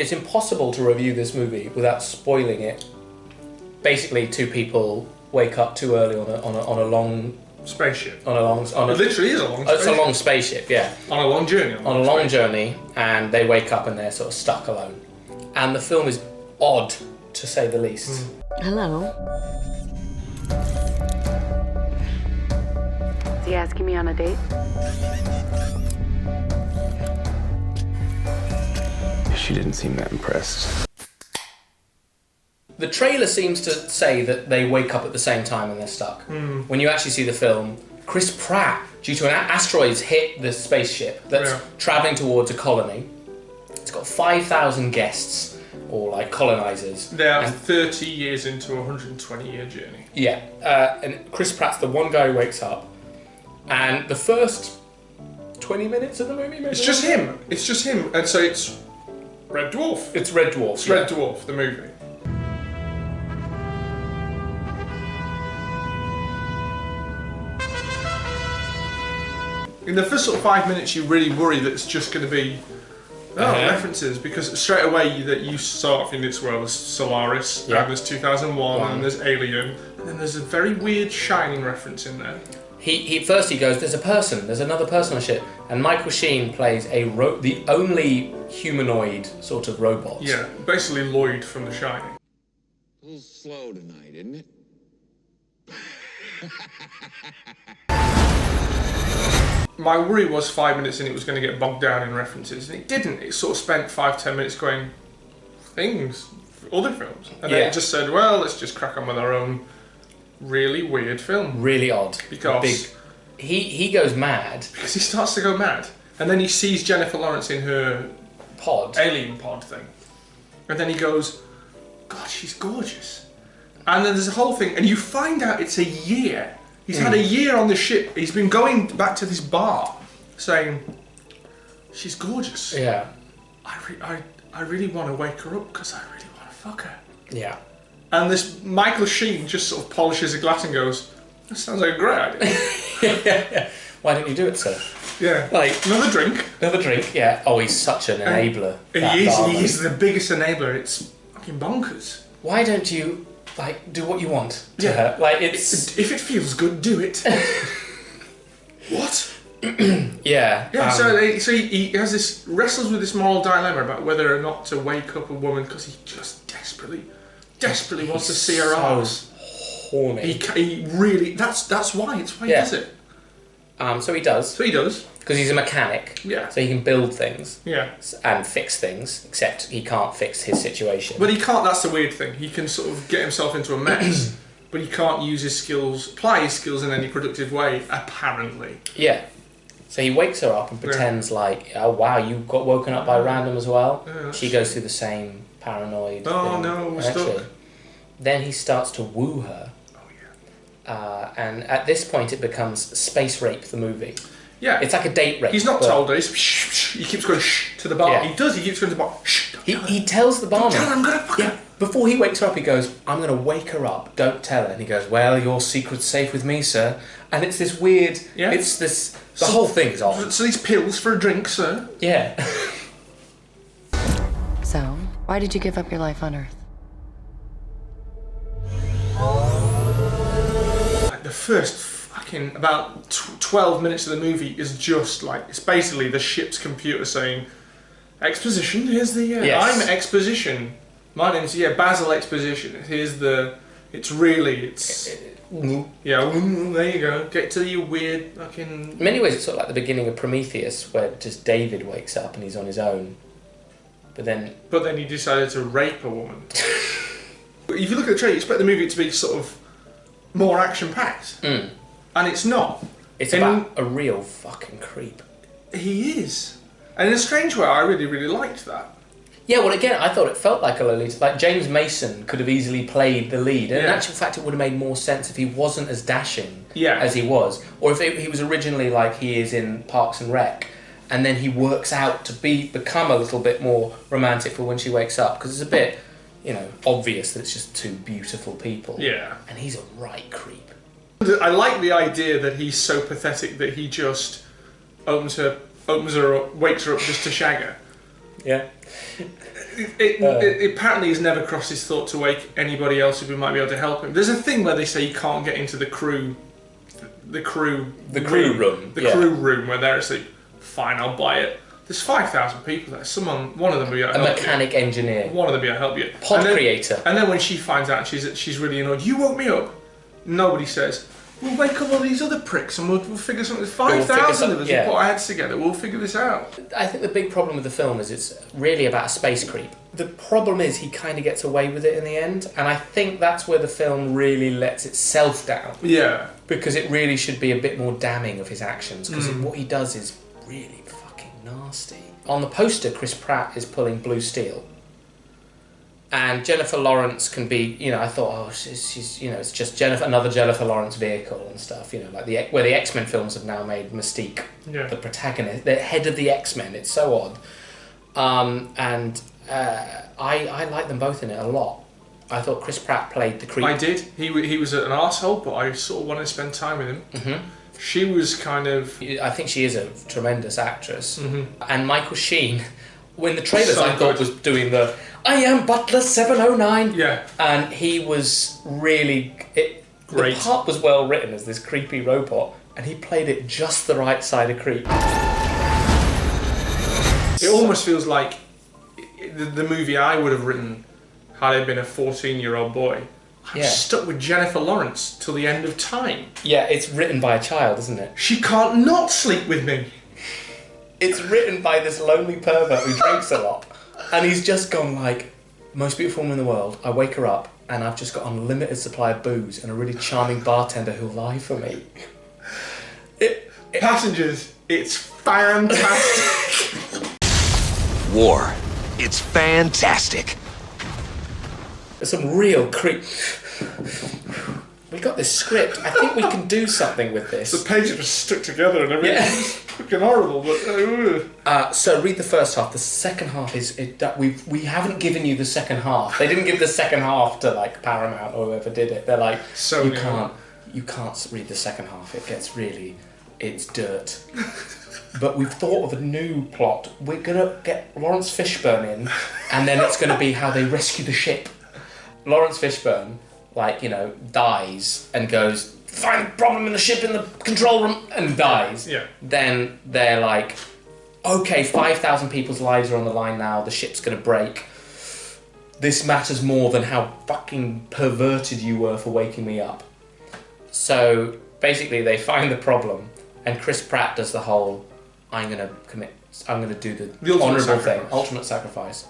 it's impossible to review this movie without spoiling it. Basically, two people wake up too early on a long spaceship. It literally is a long spaceship. It's a long spaceship, yeah. On a long journey. On a long journey, and they wake up and they're sort of stuck alone. And the film is odd, to say the least. Hello. Is he asking me on a date? She didn't seem that impressed. The trailer seems to say that they wake up at the same time and they're stuck. When you actually see the film, Chris Pratt, due to an asteroid's hit the spaceship that's travelling towards a colony. It's got 5,000 guests, or like colonizers. They are 30 years into a 120-year journey. Yeah, and Chris Pratt's the one guy who wakes up, and the first 20 minutes of the movie, maybe? It's just him. It's just him, and so it's Red Dwarf. It's Red Dwarf. It's Red Dwarf, the movie. In the first sort of 5 minutes, you really worry that it's just going to be references, because straight away you start off in this world. There's Solaris, and there's 2001, and there's Alien, and then there's a very weird Shining reference in there. First he goes, there's another person on the ship, and Michael Sheen plays the only humanoid sort of robot. Yeah, basically Lloyd from The Shining. A little slow tonight, isn't it? My worry was 5 minutes in it was going to get bogged down in references, and it didn't. It sort of spent 5-10 minutes going, other films. And then it just said, well, let's just crack on with our own really weird film. Really odd. Because he goes mad. Because he starts to go mad. And then he sees Jennifer Lawrence in her alien pod thing. And then he goes, God, she's gorgeous. And then there's a whole thing, and you find out it's a year. He's had a year on the ship. He's been going back to this bar saying, she's gorgeous. Yeah. I really want to wake her up because I really want to fuck her. Yeah. And this Michael Sheen just sort of polishes a glass and goes, that sounds like a great idea. Yeah. Why didn't you do it, sir? Yeah. Like, another drink, yeah. Oh, he's such an enabler. He's the biggest enabler. It's fucking bonkers. Why don't you, do what you want to her? If it feels good, do it. What? Yeah. Yeah, so he has this, wrestles with this moral dilemma about whether or not to wake up a woman because he just desperately wants to see her arse. Horny. He really, that's why he does it. So he does. Because he's a mechanic. Yeah. So he can build things. Yeah. And fix things, except he can't fix his situation. But he can't, that's the weird thing. He can sort of get himself into a mess, but he can't use his skills, apply his skills in any productive way, apparently. Yeah. So he wakes her up and pretends oh wow, you got woken up by random as well. Yeah, she goes through the same paranoid thing. No, we're stuck. Then he starts to woo her. And at this point it becomes Space Rape the movie. Yeah. It's like a date rape. He's not told her, he keeps going shh to the bar. Yeah. He keeps going to the bar, shh. He tells the barman. Don't tell her, I'm gonna fuck her. Before he wakes her up, he goes, I'm going to wake her up, don't tell her. And he goes, well, your secret's safe with me, sir. And it's this weird, the whole thing's odd. So these pills for a drink, sir? Yeah. So, why did you give up your life on Earth? Like the first fucking about 12 minutes of the movie is just like, it's basically the ship's computer saying, exposition, here's the, I'm exposition. My name's, Basil Exposition. Here's the, there you go. Get to your weird fucking... In many ways, it's sort of like the beginning of Prometheus, where just David wakes up and he's on his own. But then he decided to rape a woman. If you look at the trailer, you expect the movie to be sort of more action-packed. And it's not. It's about a real fucking creep. He is. And in a strange way, I really, really liked that. Yeah, well, again, I thought it felt like a Lolita. Like, James Mason could have easily played the lead. And in actual fact, it would have made more sense if he wasn't as dashing as he was. Or if he was originally like he is in Parks and Rec, and then he works out to become a little bit more romantic for when she wakes up. Because it's a bit, obvious that it's just two beautiful people. Yeah. And he's a right creep. I like the idea that he's so pathetic that he just opens her up, wakes her up just to shag her. Yeah. It apparently has never crossed his thought to wake anybody else who might be able to help him. There's a thing where they say you can't get into the crew room where they're asleep. Fine, I'll buy it. There's 5,000 people there. One of them will be able to help you. Mechanic engineer. One of them will be able to help you. Pod creator. And then when she finds out she's really annoyed, you woke me up. Nobody says, we'll wake up all these other pricks and we'll figure something. There's 5,000 of us who put our heads together. We'll figure this out. I think the big problem with the film is it's really about a space creep. The problem is he kind of gets away with it in the end, and I think that's where the film really lets itself down. Yeah. Because it really should be a bit more damning of his actions, because what he does is really fucking nasty. On the poster, Chris Pratt is pulling blue steel. And Jennifer Lawrence can be, I thought, she's it's just another Jennifer Lawrence vehicle and stuff, like where the X-Men films have now made Mystique the protagonist, the head of the X-Men. It's so odd. I like them both in it a lot. I thought Chris Pratt played the creep. I did. He was an arsehole, but I sort of wanted to spend time with him. Mm-hmm. She was kind of... I think she is a tremendous actress. Mm-hmm. And Michael Sheen, when the trailers I thought was doing the I am Butler 709. Yeah. And he was really... Great. The part was well written as this creepy robot, and he played it just the right side of creep. It almost feels like the movie I would have written had I been a 14-year-old boy. I'm stuck with Jennifer Lawrence till the end of time. Yeah, it's written by a child, isn't it? She can't not sleep with me. It's written by this lonely pervert who drinks a lot. And he's just gone like, most beautiful woman in the world. I wake her up and I've just got an unlimited supply of booze and a really charming bartender who'll lie for me. Passengers, it's fantastic. War. It's fantastic. There's some real creep. We got this script. I think we can do something with this. The pages are stuck together and everything. It's fucking horrible, but... So read the first half. The second half is... We haven't given you the second half. They didn't give the second half to like Paramount or whoever did it. They're like, you can't read the second half. It gets really... It's dirt. But we've thought of a new plot. We're going to get Lawrence Fishburne in, and then it's going to be how they rescue the ship. Lawrence Fishburne, dies and goes, find the problem in the ship in the control room, and dies. Yeah. Then they're like, okay, 5,000 people's lives are on the line now, the ship's going to break. This matters more than how fucking perverted you were for waking me up. So basically they find the problem, and Chris Pratt does the whole, I'm going to do the honourable thing, ultimate sacrifice.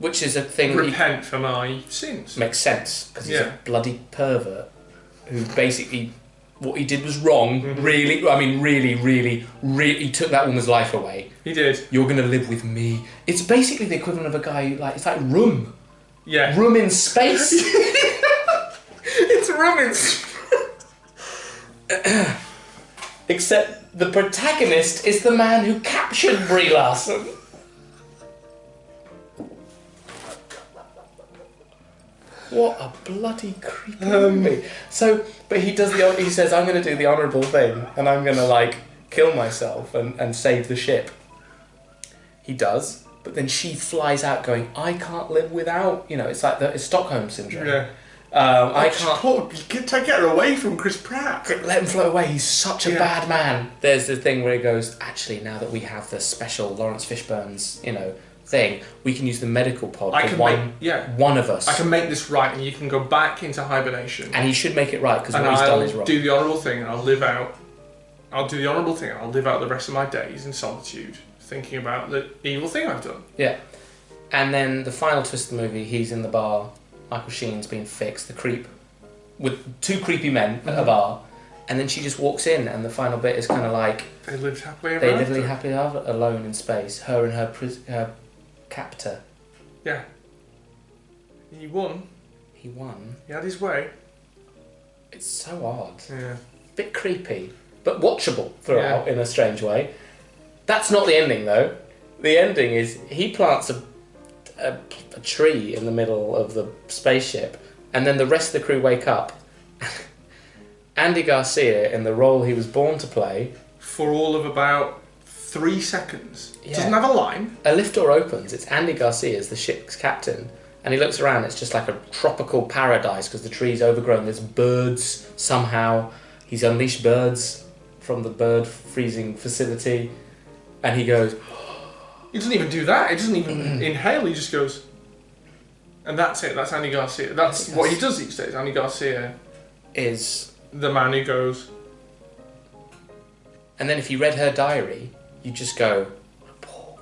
Which is a thing... Repent for my sins. Makes sense, because he's a bloody pervert who basically... What he did was wrong, really, he took that woman's life away. He did. You're going to live with me. It's basically the equivalent of a guy who, it's like Room. Yeah. Room in space. It's Room in space. Except the protagonist is the man who captured Brie Larson. What a bloody creepy movie. So, but he says, I'm going to do the honourable thing, and I'm going to, kill myself and save the ship. He does, but then she flies out going, I can't live without, it's like it's Stockholm Syndrome. Yeah. I can't... Take her away from Chris Pratt. Let him float away, he's such a bad man. There's the thing where he goes, actually, now that we have the special Lawrence Fishburne's, thing, we can use the medical pod for one of us. I can make this right, and you can go back into hibernation. And he should make it right, because what he's done is wrong. I'll do the honourable thing, and I'll live out the rest of my days in solitude, thinking about the evil thing I've done. Yeah. And then the final twist of the movie, he's in the bar, Michael Sheen's being fixed, the creep, with two creepy men at a bar, and then she just walks in, and the final bit is kind of like... They lived happily ever after. Alone in space, her and her captor. Yeah. He won. He had his way. It's so odd. Yeah. Bit creepy, but watchable throughout in a strange way. That's not the ending, though. The ending is he plants a tree in the middle of the spaceship, and then the rest of the crew wake up. Andy Garcia, in the role he was born to play... For all of about 3 seconds. Yeah. Doesn't have a line. A lift door opens. It's Andy Garcia as the ship's captain, and he looks around. It's just like a tropical paradise because the tree's overgrown. There's birds somehow. He's unleashed birds from the bird freezing facility, and he goes. He doesn't even do that. He doesn't even inhale. He just goes. And that's it. That's Andy Garcia. That's what he does these days. Andy Garcia is the man who goes. And then if you read her diary, you just go, poor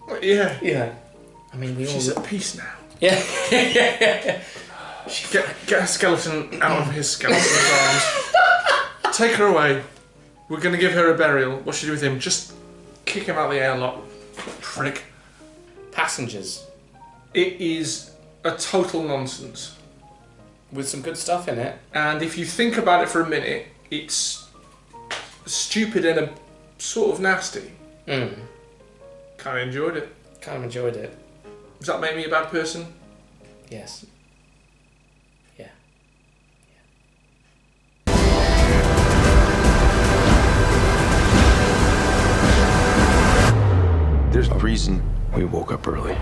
one. Yeah. Yeah. I mean, She's at peace now. Yeah. Get a skeleton out of his skeleton's arms. Take her away. We're going to give her a burial. What should we do with him? Just kick him out the airlock. Prick. Passengers. It is a total nonsense. With some good stuff in it. And if you think about it for a minute, it's stupid and a sort of nasty. Kind of enjoyed it. Does that make me a bad person? Yes. Yeah. There's a reason we woke up early.